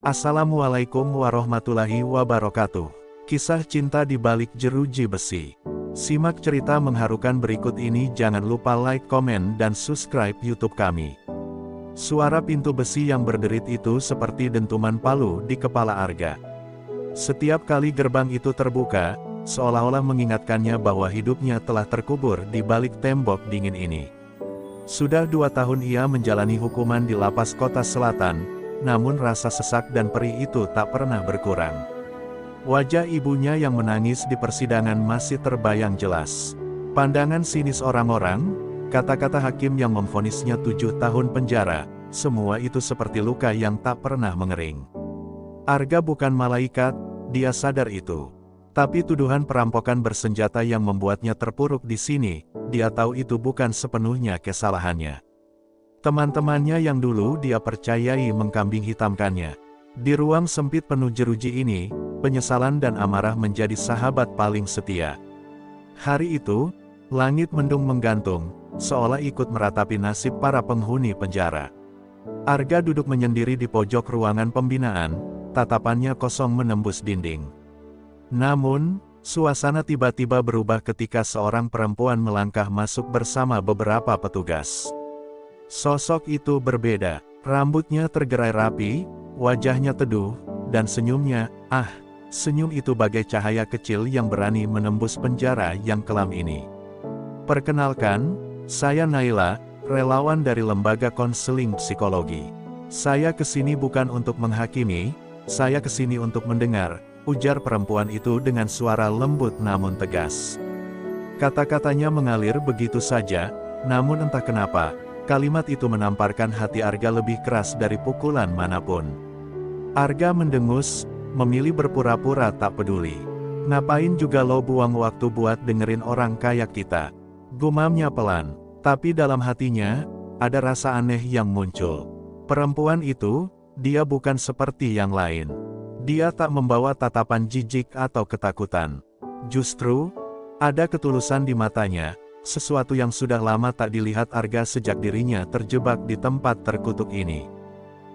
Assalamualaikum warahmatullahi wabarakatuh. Kisah cinta di balik jeruji besi. Simak cerita mengharukan berikut ini, jangan lupa like, komen, dan subscribe YouTube kami. Suara pintu besi yang berderit itu seperti dentuman palu di kepala Arga. Setiap kali gerbang itu terbuka, seolah-olah mengingatkannya bahwa hidupnya telah terkubur di balik tembok dingin ini. Sudah 2 tahun ia menjalani hukuman di lapas kota selatan, namun rasa sesak dan perih itu tak pernah berkurang. Wajah ibunya yang menangis di persidangan masih terbayang jelas. Pandangan sinis orang-orang, kata-kata hakim yang memvonisnya 7 tahun penjara, semua itu seperti luka yang tak pernah mengering. Arga bukan malaikat, dia sadar itu. Tapi tuduhan perampokan bersenjata yang membuatnya terpuruk di sini, dia tahu itu bukan sepenuhnya kesalahannya. Teman-temannya yang dulu dia percayai mengkambing hitamkannya. Di ruang sempit penuh jeruji ini, penyesalan dan amarah menjadi sahabat paling setia. Hari itu, langit mendung menggantung, seolah ikut meratapi nasib para penghuni penjara. Arga duduk menyendiri di pojok ruangan pembinaan, tatapannya kosong menembus dinding. Namun, suasana tiba-tiba berubah ketika seorang perempuan melangkah masuk bersama beberapa petugas. Sosok itu berbeda, rambutnya tergerai rapi, wajahnya teduh, dan senyumnya, senyum itu bagai cahaya kecil yang berani menembus penjara yang kelam ini. Perkenalkan, saya Naila, relawan dari lembaga konseling psikologi. Saya kesini bukan untuk menghakimi, saya kesini untuk mendengar, ujar perempuan itu dengan suara lembut namun tegas. Kata-katanya mengalir begitu saja, namun entah kenapa, kalimat itu menamparkan hati Arga lebih keras dari pukulan manapun. Arga mendengus, memilih berpura-pura tak peduli. Ngapain juga lo buang waktu buat dengerin orang kayak kita? Gumamnya pelan, tapi dalam hatinya, ada rasa aneh yang muncul. Perempuan itu, dia bukan seperti yang lain. Dia tak membawa tatapan jijik atau ketakutan. Justru, ada ketulusan di matanya. Sesuatu yang sudah lama tak dilihat Arga sejak dirinya terjebak di tempat terkutuk ini.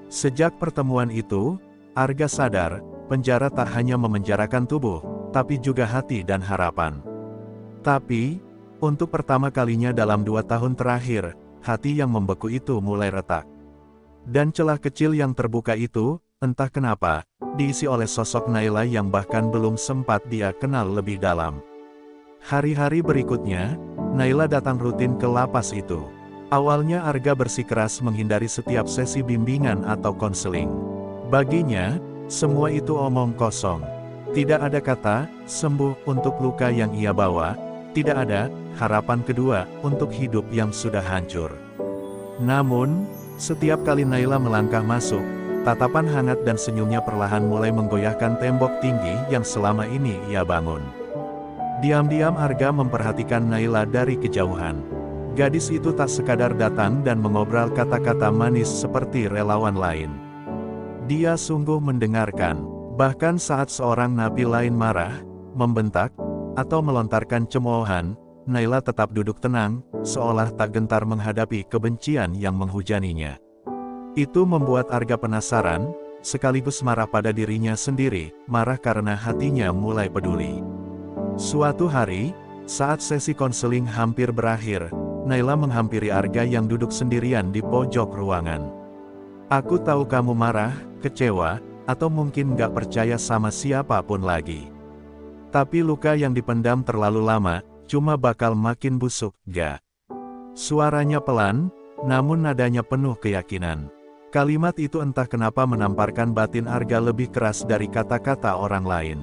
Sejak pertemuan itu, Arga sadar, penjara tak hanya memenjarakan tubuh, tapi juga hati dan harapan. Tapi, untuk pertama kalinya dalam 2 tahun terakhir, hati yang membeku itu mulai retak. Dan celah kecil yang terbuka itu, entah kenapa, diisi oleh sosok Naila yang bahkan belum sempat dia kenal lebih dalam. Hari-hari berikutnya, Naila datang rutin ke lapas itu. Awalnya Arga bersikeras menghindari setiap sesi bimbingan atau konseling. Baginya, semua itu omong kosong. Tidak ada kata sembuh untuk luka yang ia bawa, tidak ada harapan kedua untuk hidup yang sudah hancur. Namun, setiap kali Naila melangkah masuk, tatapan hangat dan senyumnya perlahan mulai menggoyahkan tembok tinggi yang selama ini ia bangun. Diam-diam Arga memperhatikan Naila dari kejauhan. Gadis itu tak sekadar datang dan mengobrol kata-kata manis seperti relawan lain. Dia sungguh mendengarkan, bahkan saat seorang napi lain marah, membentak, atau melontarkan cemoohan, Naila tetap duduk tenang, seolah tak gentar menghadapi kebencian yang menghujaninya. Itu membuat Arga penasaran, sekaligus marah pada dirinya sendiri, marah karena hatinya mulai peduli. Suatu hari, saat sesi konseling hampir berakhir, Naila menghampiri Arga yang duduk sendirian di pojok ruangan. Aku tahu kamu marah, kecewa, atau mungkin gak percaya sama siapapun lagi. Tapi luka yang dipendam terlalu lama, cuma bakal makin busuk, gak? Suaranya pelan, namun nadanya penuh keyakinan. Kalimat itu entah kenapa menamparkan batin Arga lebih keras dari kata-kata orang lain.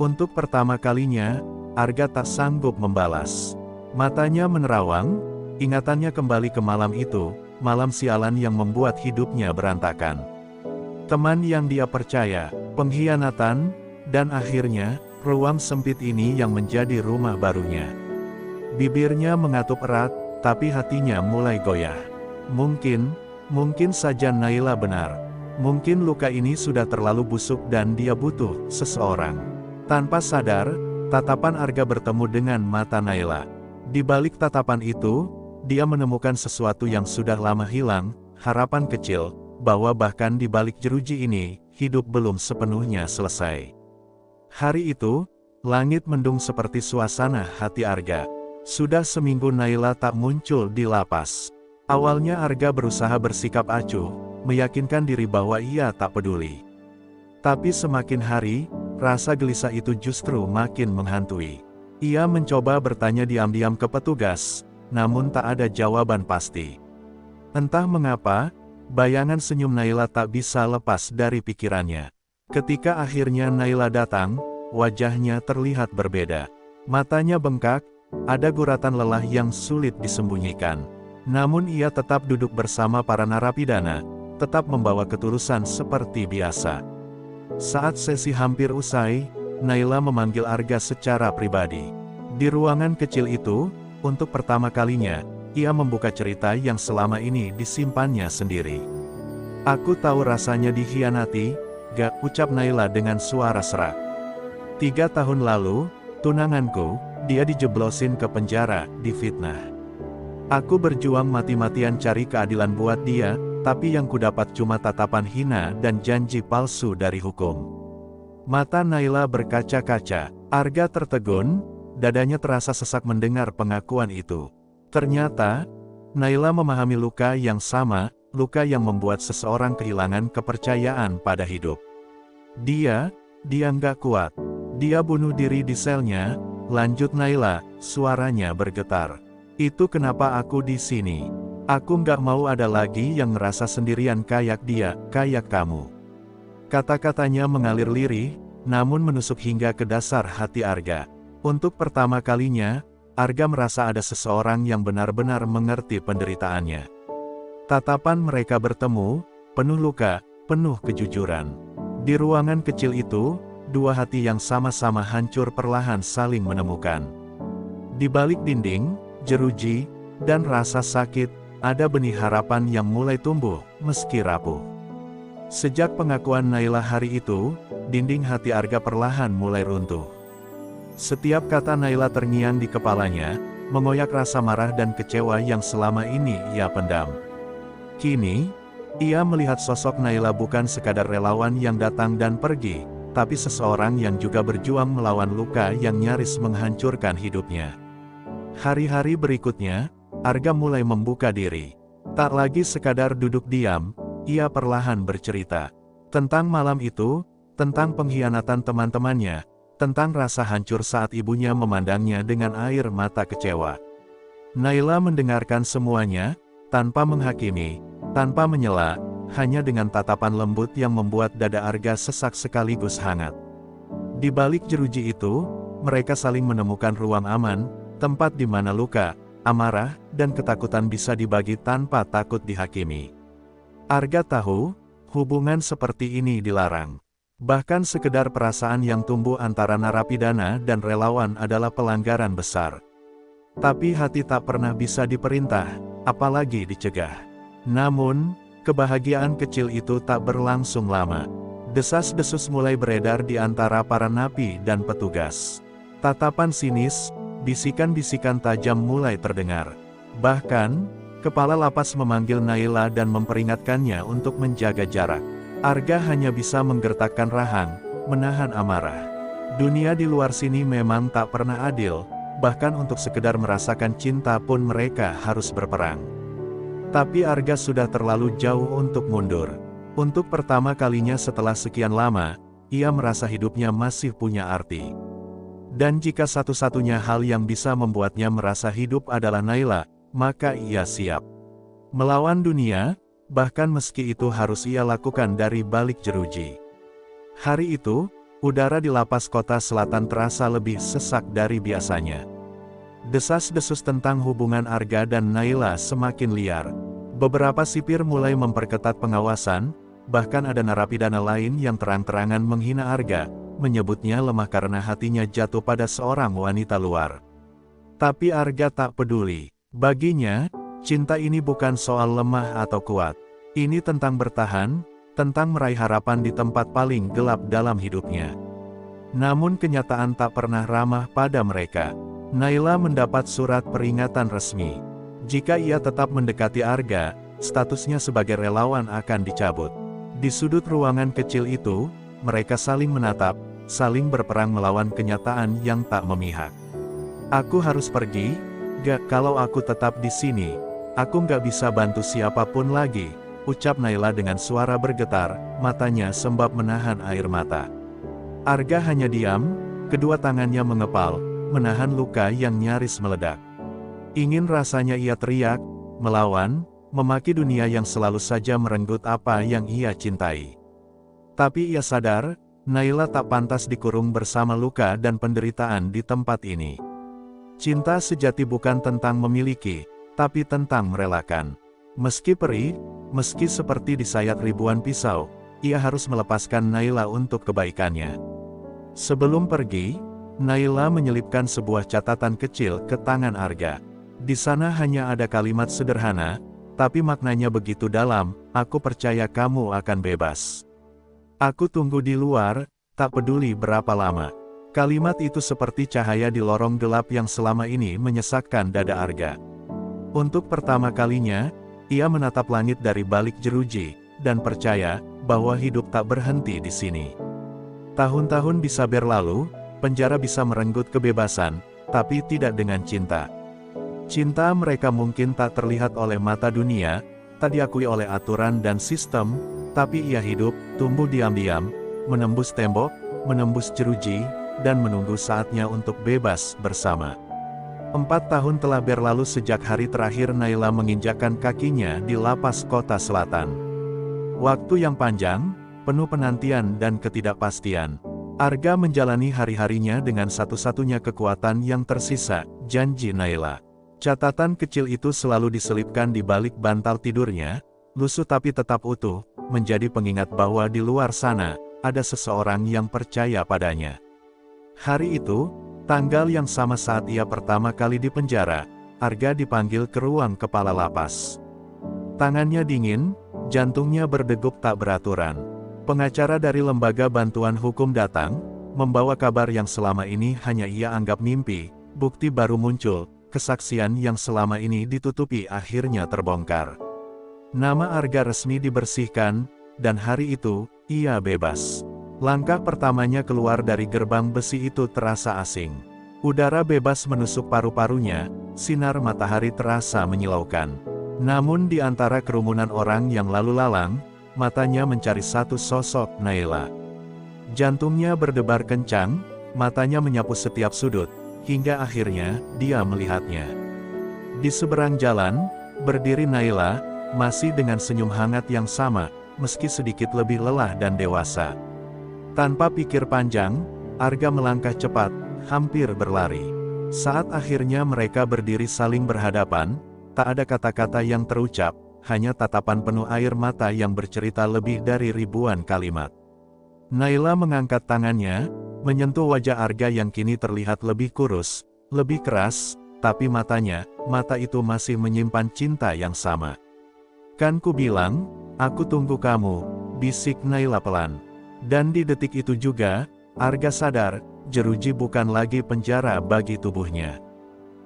Untuk pertama kalinya, Arga tak sanggup membalas. Matanya menerawang, ingatannya kembali ke malam itu, malam sialan yang membuat hidupnya berantakan. Teman yang dia percaya, pengkhianatan, dan akhirnya, ruang sempit ini yang menjadi rumah barunya. Bibirnya mengatup erat, tapi hatinya mulai goyah. Mungkin saja Naila benar. Mungkin luka ini sudah terlalu busuk dan dia butuh seseorang. Tanpa sadar, tatapan Arga bertemu dengan mata Naila. Di balik tatapan itu, dia menemukan sesuatu yang sudah lama hilang, harapan kecil, bahwa bahkan di balik jeruji ini, hidup belum sepenuhnya selesai. Hari itu, langit mendung seperti suasana hati Arga. Sudah seminggu Naila tak muncul di lapas. Awalnya Arga berusaha bersikap acuh, meyakinkan diri bahwa ia tak peduli. Tapi semakin hari, rasa gelisah itu justru makin menghantui. Ia mencoba bertanya diam-diam ke petugas, namun tak ada jawaban pasti. Entah mengapa, bayangan senyum Naila tak bisa lepas dari pikirannya. Ketika akhirnya Naila datang, wajahnya terlihat berbeda. Matanya bengkak, ada guratan lelah yang sulit disembunyikan. Namun ia tetap duduk bersama para narapidana, tetap membawa ketulusan seperti biasa. Saat sesi hampir usai, Naila memanggil Arga secara pribadi. Di ruangan kecil itu, untuk pertama kalinya, ia membuka cerita yang selama ini disimpannya sendiri. "Aku tahu rasanya dikhianati," gak ucap Naila dengan suara serak. 3 tahun lalu, tunanganku, dia dijeblosin ke penjara, difitnah. Aku berjuang mati-matian cari keadilan buat dia, tapi yang kudapat cuma tatapan hina dan janji palsu dari hukum. Mata Naila berkaca-kaca. Arga tertegun, dadanya terasa sesak mendengar pengakuan itu. Ternyata, Naila memahami luka yang sama, luka yang membuat seseorang kehilangan kepercayaan pada hidup. Dia nggak kuat. Dia bunuh diri di selnya, lanjut Naila, suaranya bergetar. Itu kenapa aku di sini. Aku nggak mau ada lagi yang ngerasa sendirian kayak dia, kayak kamu. Kata-katanya mengalir lirih, namun menusuk hingga ke dasar hati Arga. Untuk pertama kalinya, Arga merasa ada seseorang yang benar-benar mengerti penderitaannya. Tatapan mereka bertemu, penuh luka, penuh kejujuran. Di ruangan kecil itu, dua hati yang sama-sama hancur perlahan saling menemukan. Di balik dinding, jeruji, dan rasa sakit, ada benih harapan yang mulai tumbuh, meski rapuh. Sejak pengakuan Naila hari itu, dinding hati Arga perlahan mulai runtuh. Setiap kata Naila terngiang di kepalanya, mengoyak rasa marah dan kecewa yang selama ini ia pendam. Kini, ia melihat sosok Naila bukan sekadar relawan yang datang dan pergi, tapi seseorang yang juga berjuang melawan luka yang nyaris menghancurkan hidupnya. Hari-hari berikutnya, Arga mulai membuka diri. Tak lagi sekadar duduk diam, ia perlahan bercerita. Tentang malam itu, tentang pengkhianatan teman-temannya, tentang rasa hancur saat ibunya memandangnya dengan air mata kecewa. Naila mendengarkan semuanya, tanpa menghakimi, tanpa menyela, hanya dengan tatapan lembut yang membuat dada Arga sesak sekaligus hangat. Di balik jeruji itu, mereka saling menemukan ruang aman, tempat di mana luka, amarah, dan ketakutan bisa dibagi tanpa takut dihakimi. Arga tahu, hubungan seperti ini dilarang. Bahkan sekedar perasaan yang tumbuh antara narapidana dan relawan adalah pelanggaran besar. Tapi hati tak pernah bisa diperintah, apalagi dicegah. Namun, kebahagiaan kecil itu tak berlangsung lama. Desas-desus mulai beredar di antara para napi dan petugas. Tatapan sinis, bisikan-bisikan tajam mulai terdengar. Bahkan, kepala lapas memanggil Naila dan memperingatkannya untuk menjaga jarak. Arga hanya bisa menggertakkan rahang, menahan amarah. Dunia di luar sini memang tak pernah adil, bahkan untuk sekedar merasakan cinta pun mereka harus berperang. Tapi Arga sudah terlalu jauh untuk mundur. Untuk pertama kalinya setelah sekian lama, ia merasa hidupnya masih punya arti. Dan jika satu-satunya hal yang bisa membuatnya merasa hidup adalah Naila, maka ia siap melawan dunia, bahkan meski itu harus ia lakukan dari balik jeruji. Hari itu, udara di lapas kota selatan terasa lebih sesak dari biasanya. Desas-desus tentang hubungan Arga dan Naila semakin liar. Beberapa sipir mulai memperketat pengawasan, bahkan ada narapidana lain yang terang-terangan menghina Arga, menyebutnya lemah karena hatinya jatuh pada seorang wanita luar. Tapi Arga tak peduli. Baginya, cinta ini bukan soal lemah atau kuat. Ini tentang bertahan, tentang meraih harapan di tempat paling gelap dalam hidupnya. Namun kenyataan tak pernah ramah pada mereka. Naila mendapat surat peringatan resmi. Jika ia tetap mendekati Arga, statusnya sebagai relawan akan dicabut. Di sudut ruangan kecil itu, mereka saling menatap, saling berperang melawan kenyataan yang tak memihak. Aku harus pergi, gak kalau aku tetap di sini, aku gak bisa bantu siapapun lagi, ucap Naila dengan suara bergetar, matanya sembab menahan air mata. Arga hanya diam, kedua tangannya mengepal, menahan luka yang nyaris meledak. Ingin rasanya ia teriak, melawan, memaki dunia yang selalu saja merenggut apa yang ia cintai. Tapi ia sadar, Naila tak pantas dikurung bersama luka dan penderitaan di tempat ini. Cinta sejati bukan tentang memiliki, tapi tentang merelakan. Meski perih, meski seperti disayat ribuan pisau, ia harus melepaskan Naila untuk kebaikannya. Sebelum pergi, Naila menyelipkan sebuah catatan kecil ke tangan Arga. Di sana hanya ada kalimat sederhana, tapi maknanya begitu dalam, aku percaya kamu akan bebas. Aku tunggu di luar, tak peduli berapa lama. Kalimat itu seperti cahaya di lorong gelap yang selama ini menyesakkan dada Arga. Untuk pertama kalinya, ia menatap langit dari balik jeruji, dan percaya bahwa hidup tak berhenti di sini. Tahun-tahun bisa berlalu, penjara bisa merenggut kebebasan, tapi tidak dengan cinta. Cinta mereka mungkin tak terlihat oleh mata dunia, tak diakui oleh aturan dan sistem, tapi ia hidup, tumbuh diam-diam, menembus tembok, menembus jeruji, dan menunggu saatnya untuk bebas bersama. 4 tahun telah berlalu sejak hari terakhir Naila menginjakkan kakinya di lapas kota selatan. Waktu yang panjang, penuh penantian dan ketidakpastian. Arga menjalani hari-harinya dengan satu-satunya kekuatan yang tersisa, janji Naila. Catatan kecil itu selalu diselipkan di balik bantal tidurnya, lusuh tapi tetap utuh, menjadi pengingat bahwa di luar sana, ada seseorang yang percaya padanya. Hari itu, tanggal yang sama saat ia pertama kali di penjara, Arga dipanggil ke ruang kepala lapas. Tangannya dingin, jantungnya berdegup tak beraturan. Pengacara dari lembaga bantuan hukum datang, membawa kabar yang selama ini hanya ia anggap mimpi, bukti baru muncul. Kesaksian yang selama ini ditutupi akhirnya terbongkar. Nama Arga resmi dibersihkan, dan hari itu, ia bebas. Langkah pertamanya keluar dari gerbang besi itu terasa asing. Udara bebas menusuk paru-parunya, sinar matahari terasa menyilaukan. Namun di antara kerumunan orang yang lalu lalang, matanya mencari satu sosok Naila. Jantungnya berdebar kencang, matanya menyapu setiap sudut. Hingga akhirnya, dia melihatnya. Di seberang jalan, berdiri Naila, masih dengan senyum hangat yang sama, meski sedikit lebih lelah dan dewasa. Tanpa pikir panjang, Arga melangkah cepat, hampir berlari. Saat akhirnya mereka berdiri saling berhadapan, tak ada kata-kata yang terucap, hanya tatapan penuh air mata yang bercerita lebih dari ribuan kalimat. Naila mengangkat tangannya, menyentuh wajah Arga yang kini terlihat lebih kurus, lebih keras, tapi mata itu masih menyimpan cinta yang sama. Kan ku bilang, aku tunggu kamu, bisik Naila pelan. Dan di detik itu juga, Arga sadar, jeruji bukan lagi penjara bagi tubuhnya.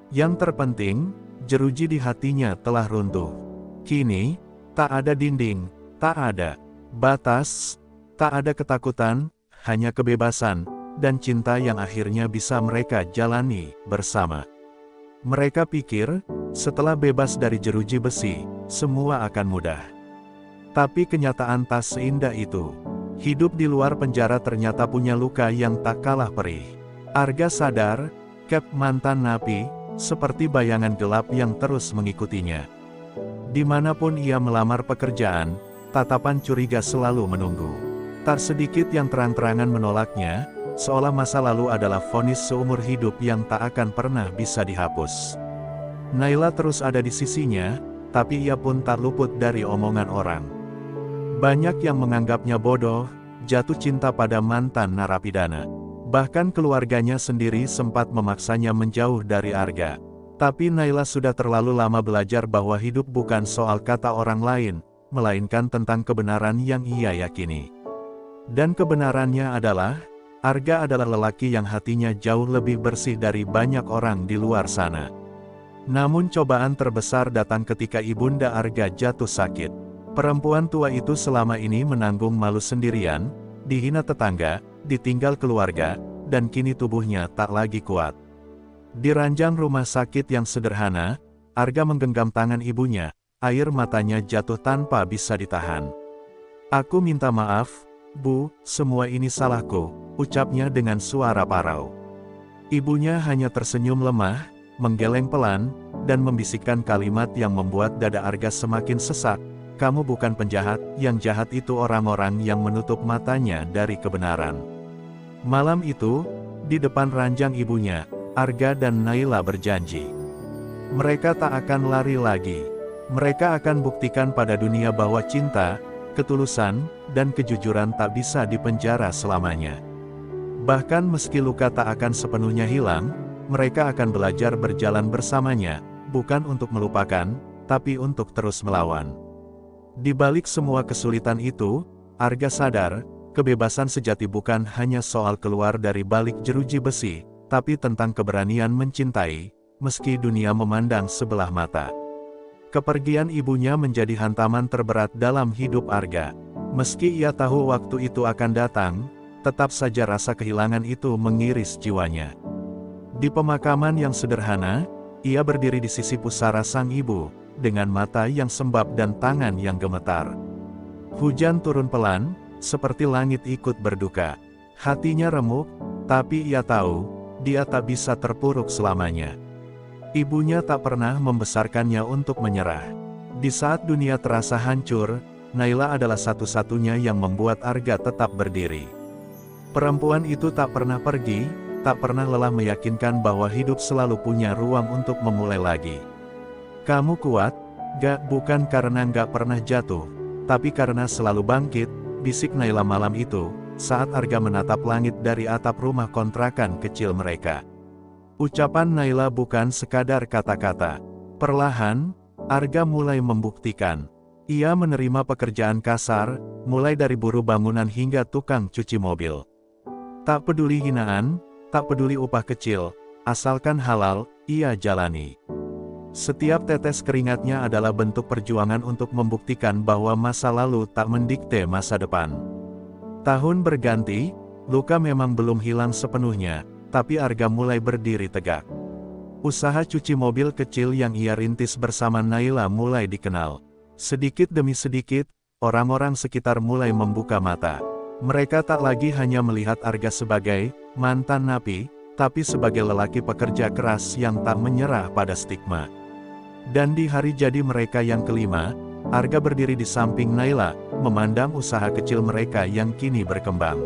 Yang terpenting, jeruji di hatinya telah runtuh. Kini, tak ada dinding, tak ada batas, tak ada ketakutan, hanya kebebasan, dan cinta yang akhirnya bisa mereka jalani bersama. Mereka pikir, setelah bebas dari jeruji besi, semua akan mudah. Tapi kenyataan tak seindah itu. Hidup di luar penjara ternyata punya luka yang tak kalah perih. Arga sadar, Cap mantan napi, seperti bayangan gelap yang terus mengikutinya. Dimanapun ia melamar pekerjaan, tatapan curiga selalu menunggu. Tak sedikit yang terang-terangan menolaknya, seolah masa lalu adalah vonis seumur hidup yang tak akan pernah bisa dihapus. Naila terus ada di sisinya, tapi ia pun tak luput dari omongan orang. Banyak yang menganggapnya bodoh, jatuh cinta pada mantan narapidana. Bahkan keluarganya sendiri sempat memaksanya menjauh dari Arga. Tapi Naila sudah terlalu lama belajar bahwa hidup bukan soal kata orang lain, melainkan tentang kebenaran yang ia yakini. Dan kebenarannya adalah, Arga adalah lelaki yang hatinya jauh lebih bersih dari banyak orang di luar sana. Namun cobaan terbesar datang ketika ibunda Arga jatuh sakit. Perempuan tua itu selama ini menanggung malu sendirian, dihina tetangga, ditinggal keluarga, dan kini tubuhnya tak lagi kuat. Di ranjang rumah sakit yang sederhana, Arga menggenggam tangan ibunya, air matanya jatuh tanpa bisa ditahan. "Aku minta maaf, Bu, semua ini salahku," ucapnya dengan suara parau. Ibunya hanya tersenyum lemah, menggeleng pelan, dan membisikkan kalimat yang membuat dada Arga semakin sesak. "Kamu bukan penjahat, yang jahat itu orang-orang yang menutup matanya dari kebenaran." Malam itu, di depan ranjang ibunya, Arga dan Naila berjanji. Mereka tak akan lari lagi. Mereka akan buktikan pada dunia bahwa cinta, ketulusan, dan kejujuran tak bisa dipenjara selamanya. Bahkan meski luka tak akan sepenuhnya hilang, mereka akan belajar berjalan bersamanya, bukan untuk melupakan, tapi untuk terus melawan. Di balik semua kesulitan itu, Arga sadar, kebebasan sejati bukan hanya soal keluar dari balik jeruji besi, tapi tentang keberanian mencintai, meski dunia memandang sebelah mata. Kepergian ibunya menjadi hantaman terberat dalam hidup Arga. Meski ia tahu waktu itu akan datang, tetap saja rasa kehilangan itu mengiris jiwanya. Di pemakaman yang sederhana, ia berdiri di sisi pusara sang ibu, dengan mata yang sembab dan tangan yang gemetar. Hujan turun pelan, seperti langit ikut berduka. Hatinya remuk, tapi ia tahu, dia tak bisa terpuruk selamanya. Ibunya tak pernah membesarkannya untuk menyerah. Di saat dunia terasa hancur, Naila adalah satu-satunya yang membuat Arga tetap berdiri. Perempuan itu tak pernah pergi, tak pernah lelah meyakinkan bahwa hidup selalu punya ruang untuk memulai lagi. "Kamu kuat, gak, bukan karena gak pernah jatuh, tapi karena selalu bangkit," bisik Naila malam itu, saat Arga menatap langit dari atap rumah kontrakan kecil mereka. Ucapan Naila bukan sekadar kata-kata. Perlahan, Arga mulai membuktikan. Ia menerima pekerjaan kasar, mulai dari buruh bangunan hingga tukang cuci mobil. Tak peduli hinaan, tak peduli upah kecil, asalkan halal, ia jalani. Setiap tetes keringatnya adalah bentuk perjuangan untuk membuktikan bahwa masa lalu tak mendikte masa depan. Tahun berganti, luka memang belum hilang sepenuhnya, tapi Arga mulai berdiri tegak. Usaha cuci mobil kecil yang ia rintis bersama Naila mulai dikenal. Sedikit demi sedikit, orang-orang sekitar mulai membuka mata. Mereka tak lagi hanya melihat Arga sebagai mantan napi, tapi sebagai lelaki pekerja keras yang tak menyerah pada stigma. Dan di hari jadi mereka yang kelima, Arga berdiri di samping Naila, memandang usaha kecil mereka yang kini berkembang.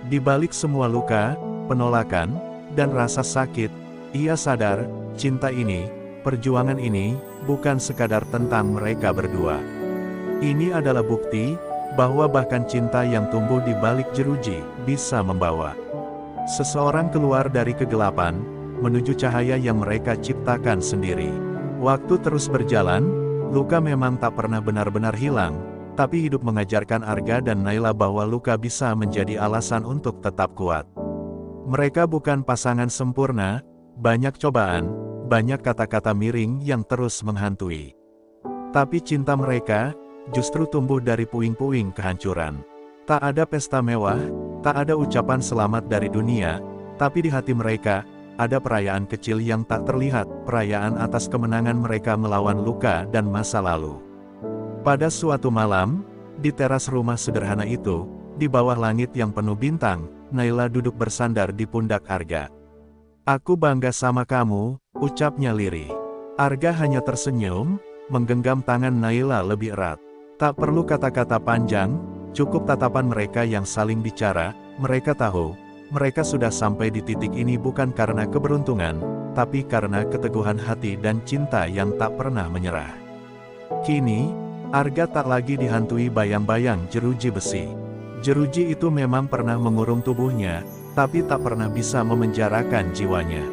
Di balik semua luka, penolakan, dan rasa sakit, ia sadar, cinta ini, perjuangan ini, bukan sekadar tentang mereka berdua. Ini adalah bukti, bahwa bahkan cinta yang tumbuh di balik jeruji, bisa membawa seseorang keluar dari kegelapan, menuju cahaya yang mereka ciptakan sendiri. Waktu terus berjalan, luka memang tak pernah benar-benar hilang, tapi hidup mengajarkan Arga dan Naila bahwa luka bisa menjadi alasan untuk tetap kuat. Mereka bukan pasangan sempurna, banyak cobaan, banyak kata-kata miring yang terus menghantui. Tapi cinta mereka, justru tumbuh dari puing-puing kehancuran. Tak ada pesta mewah, tak ada ucapan selamat dari dunia, tapi di hati mereka, ada perayaan kecil yang tak terlihat, perayaan atas kemenangan mereka melawan luka dan masa lalu. Pada suatu malam, di teras rumah sederhana itu, di bawah langit yang penuh bintang, Naila duduk bersandar di pundak Arga. "Aku bangga sama kamu," ucapnya lirih. Arga hanya tersenyum, menggenggam tangan Naila lebih erat. Tak perlu kata-kata panjang, cukup tatapan mereka yang saling bicara. Mereka tahu, mereka sudah sampai di titik ini bukan karena keberuntungan, tapi karena keteguhan hati dan cinta yang tak pernah menyerah. Kini, Arga tak lagi dihantui bayang-bayang jeruji besi. Jeruji itu memang pernah mengurung tubuhnya, tapi tak pernah bisa memenjarakan jiwanya.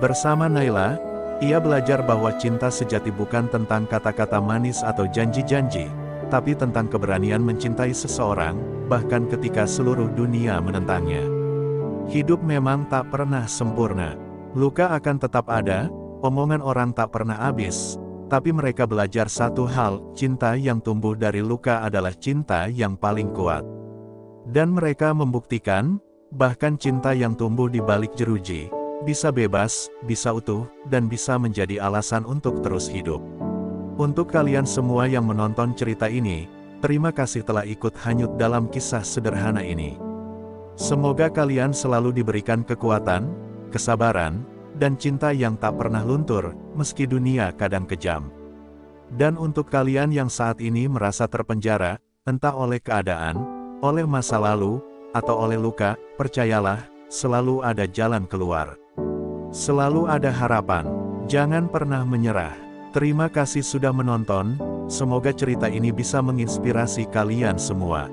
Bersama Naila, ia belajar bahwa cinta sejati bukan tentang kata-kata manis atau janji-janji, tapi tentang keberanian mencintai seseorang, bahkan ketika seluruh dunia menentangnya. Hidup memang tak pernah sempurna. Luka akan tetap ada, omongan orang tak pernah habis, Tapi mereka belajar satu hal, cinta yang tumbuh dari luka adalah cinta yang paling kuat. Dan mereka membuktikan, bahkan cinta yang tumbuh di balik jeruji, bisa bebas, bisa utuh, dan bisa menjadi alasan untuk terus hidup. Untuk kalian semua yang menonton cerita ini, terima kasih telah ikut hanyut dalam kisah sederhana ini. Semoga kalian selalu diberikan kekuatan, kesabaran, dan cinta yang tak pernah luntur, meski dunia kadang kejam. Dan untuk kalian yang saat ini merasa terpenjara, entah oleh keadaan, oleh masa lalu, atau oleh luka, percayalah, selalu ada jalan keluar. Selalu ada harapan, jangan pernah menyerah. Terima kasih sudah menonton, semoga cerita ini bisa menginspirasi kalian semua.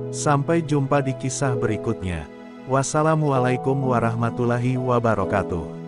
Sampai jumpa di kisah berikutnya. Wassalamualaikum warahmatullahi wabarakatuh.